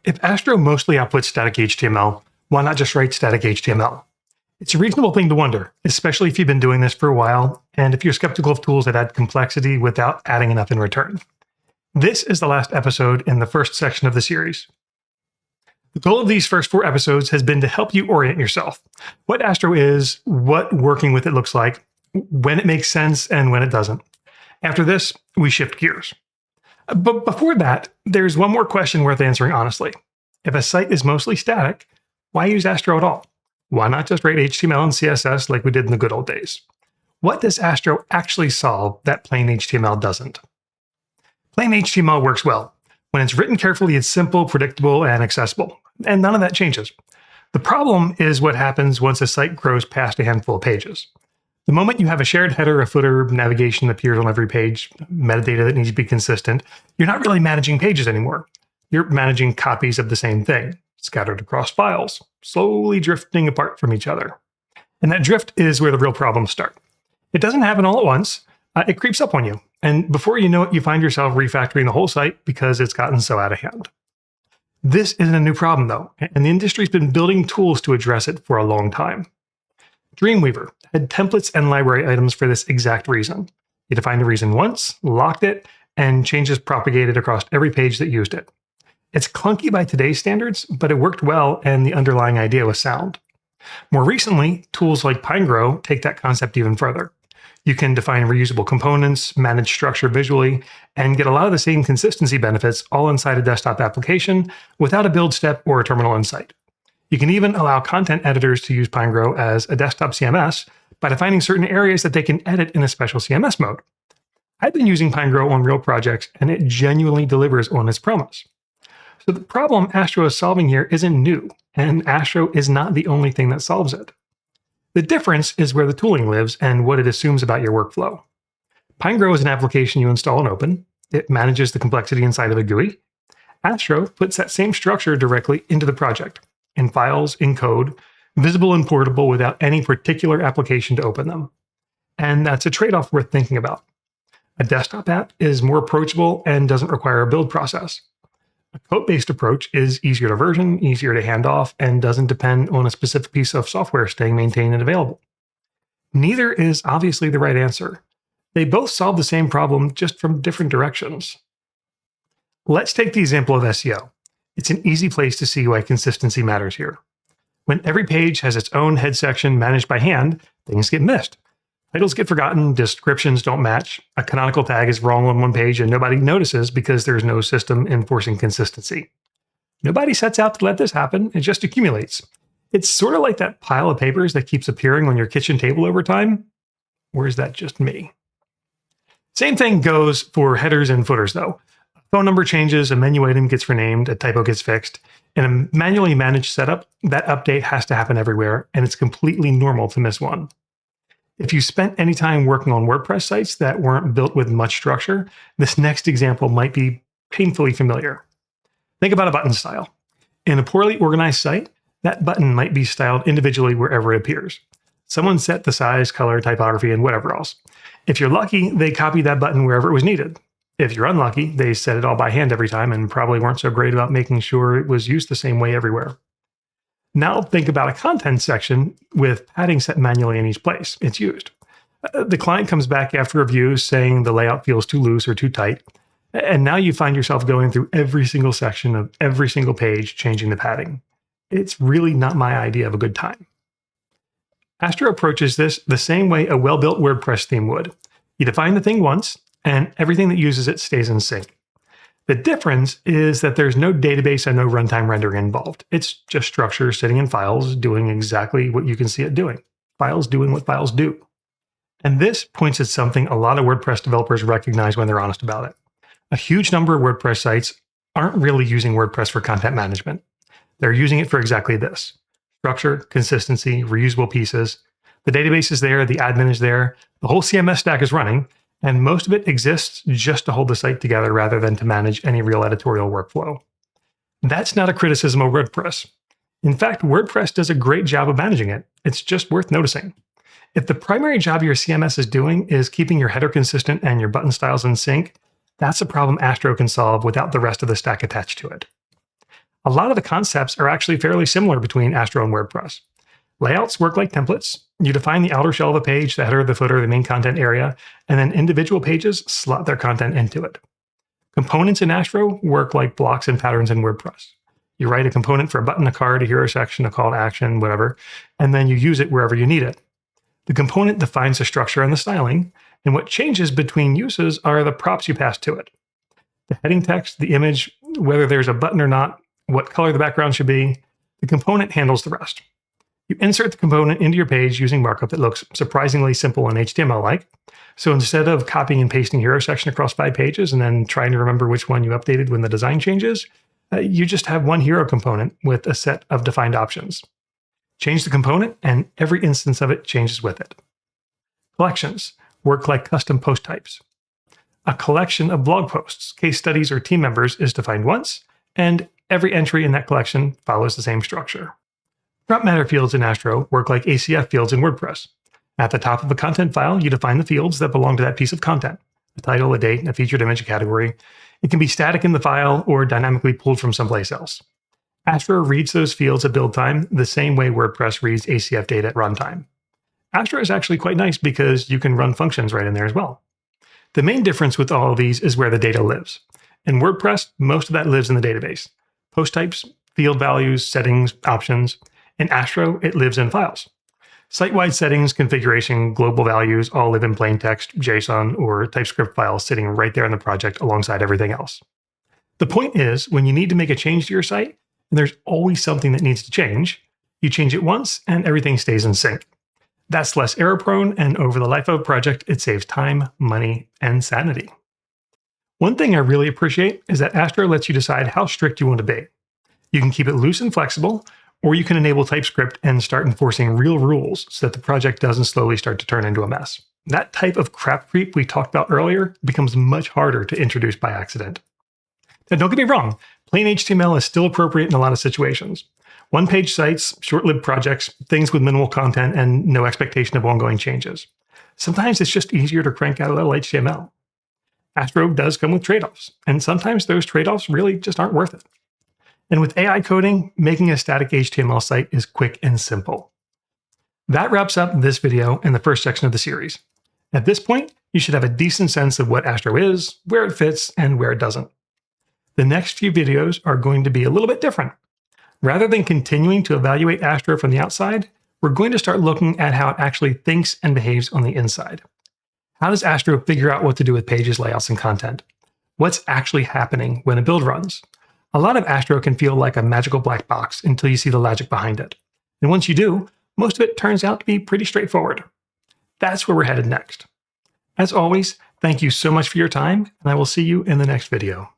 If Astro mostly outputs static HTML, why not just write static HTML? It's a reasonable thing to wonder, especially if you've been doing this for a while, and if you're skeptical of tools that add complexity without adding enough in return. This is the last episode in the first section of the series. The goal of these first 4 episodes has been to help you orient yourself. What Astro is, what working with it looks like, when it makes sense, and when it doesn't. After this, we shift gears. But before that, there's one more question worth answering honestly. If a site is mostly static, why use Astro at all? Why not just write HTML and CSS like we did in the good old days? What does Astro actually solve that plain HTML doesn't? Plain HTML works well. When it's written carefully, it's simple, predictable, and accessible. And none of that changes. The problem is what happens once a site grows past a handful of pages. The moment you have a shared header, a footer, navigation that appears on every page, metadata that needs to be consistent, you're not really managing pages anymore. You're managing copies of the same thing, scattered across files, slowly drifting apart from each other. And that drift is where the real problems start. It doesn't happen all at once. It creeps up on you. And before you know it, you find yourself refactoring the whole site because it's gotten so out of hand. This isn't a new problem, though, and the industry's been building tools to address it for a long time. Dreamweaver had templates and library items for this exact reason. You defined the reason once, locked it, and changes propagated across every page that used it. It's clunky by today's standards, but it worked well and the underlying idea was sound. More recently, tools like PineGrow take that concept even further. You can define reusable components, manage structure visually, and get a lot of the same consistency benefits all inside a desktop application without a build step or a terminal insight. You can even allow content editors to use PineGrow as a desktop CMS by defining certain areas that they can edit in a special CMS mode. I've been using PineGrow on real projects, and it genuinely delivers on its promise. So the problem Astro is solving here isn't new, and Astro is not the only thing that solves it. The difference is where the tooling lives and what it assumes about your workflow. PineGrow is an application you install and open. It manages the complexity inside of a GUI. Astro puts that same structure directly into the project, in files, in code, visible and portable without any particular application to open them. And that's a trade-off worth thinking about. A desktop app is more approachable and doesn't require a build process. A code-based approach is easier to version, easier to hand off, and doesn't depend on a specific piece of software staying maintained and available. Neither is obviously the right answer. They both solve the same problem, just from different directions. Let's take the example of SEO. It's an easy place to see why consistency matters here. When every page has its own head section managed by hand, things get missed. Titles get forgotten, descriptions don't match, a canonical tag is wrong on one page and nobody notices because there's no system enforcing consistency. Nobody sets out to let this happen, it just accumulates. It's sort of like that pile of papers that keeps appearing on your kitchen table over time. Or is that just me? Same thing goes for headers and footers though. A phone number changes, a menu item gets renamed, a typo gets fixed. In a manually managed setup, that update has to happen everywhere, and it's completely normal to miss one. If you spent any time working on WordPress sites that weren't built with much structure, this next example might be painfully familiar. Think about a button style. In a poorly organized site, that button might be styled individually wherever it appears. Someone set the size, color, typography, and whatever else. If you're lucky, they copied that button wherever it was needed. If you're unlucky, they set it all by hand every time and probably weren't so great about making sure it was used the same way everywhere. Now think about a content section with padding set manually in each place it's used. The client comes back after review saying the layout feels too loose or too tight, and now you find yourself going through every single section of every single page, changing the padding. It's really not my idea of a good time. Astro approaches this the same way a well-built WordPress theme would. You define the thing once, and everything that uses it stays in sync. The difference is that there's no database and no runtime rendering involved. It's just structure sitting in files doing exactly what you can see it doing. Files doing what files do. And this points at something a lot of WordPress developers recognize when they're honest about it. A huge number of WordPress sites aren't really using WordPress for content management. They're using it for exactly this. Structure, consistency, reusable pieces. The database is there, the admin is there, the whole CMS stack is running, and most of it exists just to hold the site together rather than to manage any real editorial workflow. That's not a criticism of WordPress. In fact, WordPress does a great job of managing it. It's just worth noticing. If the primary job your CMS is doing is keeping your header consistent and your button styles in sync, that's a problem Astro can solve without the rest of the stack attached to it. A lot of the concepts are actually fairly similar between Astro and WordPress. Layouts work like templates. You define the outer shell of a page, the header, the footer, the main content area, and then individual pages slot their content into it. Components in Astro work like blocks and patterns in WordPress. You write a component for a button, a card, a hero section, a call to action, whatever, and then you use it wherever you need it. The component defines the structure and the styling, and what changes between uses are the props you pass to it. The heading text, the image, whether there's a button or not, what color the background should be, the component handles the rest. You insert the component into your page using markup that looks surprisingly simple and HTML-like. So instead of copying and pasting hero section across 5 pages and then trying to remember which one you updated when the design changes, you just have one hero component with a set of defined options. Change the component and every instance of it changes with it. Collections work like custom post types. A collection of blog posts, case studies, or team members is defined once, and every entry in that collection follows the same structure. Prompt matter fields in Astro work like ACF fields in WordPress. At the top of a content file, you define the fields that belong to that piece of content: a title, a date, a featured image, a category. It can be static in the file or dynamically pulled from someplace else. Astro reads those fields at build time the same way WordPress reads ACF data at runtime. Astro is actually quite nice because you can run functions right in there as well. The main difference with all of these is where the data lives. In WordPress, most of that lives in the database. Post types, field values, settings, options. In Astro, it lives in files. Site-wide settings, configuration, global values all live in plain text, JSON, or TypeScript files sitting right there in the project alongside everything else. The point is, when you need to make a change to your site, and there's always something that needs to change, you change it once and everything stays in sync. That's less error-prone, and over the life of a project, it saves time, money, and sanity. One thing I really appreciate is that Astro lets you decide how strict you want to be. You can keep it loose and flexible, or you can enable TypeScript and start enforcing real rules so that the project doesn't slowly start to turn into a mess. That type of crap creep we talked about earlier becomes much harder to introduce by accident. Now, don't get me wrong, plain HTML is still appropriate in a lot of situations. One-page sites, short-lived projects, things with minimal content and no expectation of ongoing changes. Sometimes it's just easier to crank out a little HTML. Astro does come with trade-offs, and sometimes those trade-offs really just aren't worth it. And with AI coding, making a static HTML site is quick and simple. That wraps up this video and the first section of the series. At this point, you should have a decent sense of what Astro is, where it fits, and where it doesn't. The next few videos are going to be a little bit different. Rather than continuing to evaluate Astro from the outside, we're going to start looking at how it actually thinks and behaves on the inside. How does Astro figure out what to do with pages, layouts, and content? What's actually happening when a build runs? A lot of Astro can feel like a magical black box until you see the logic behind it. And once you do, most of it turns out to be pretty straightforward. That's where we're headed next. As always, thank you so much for your time, and I will see you in the next video.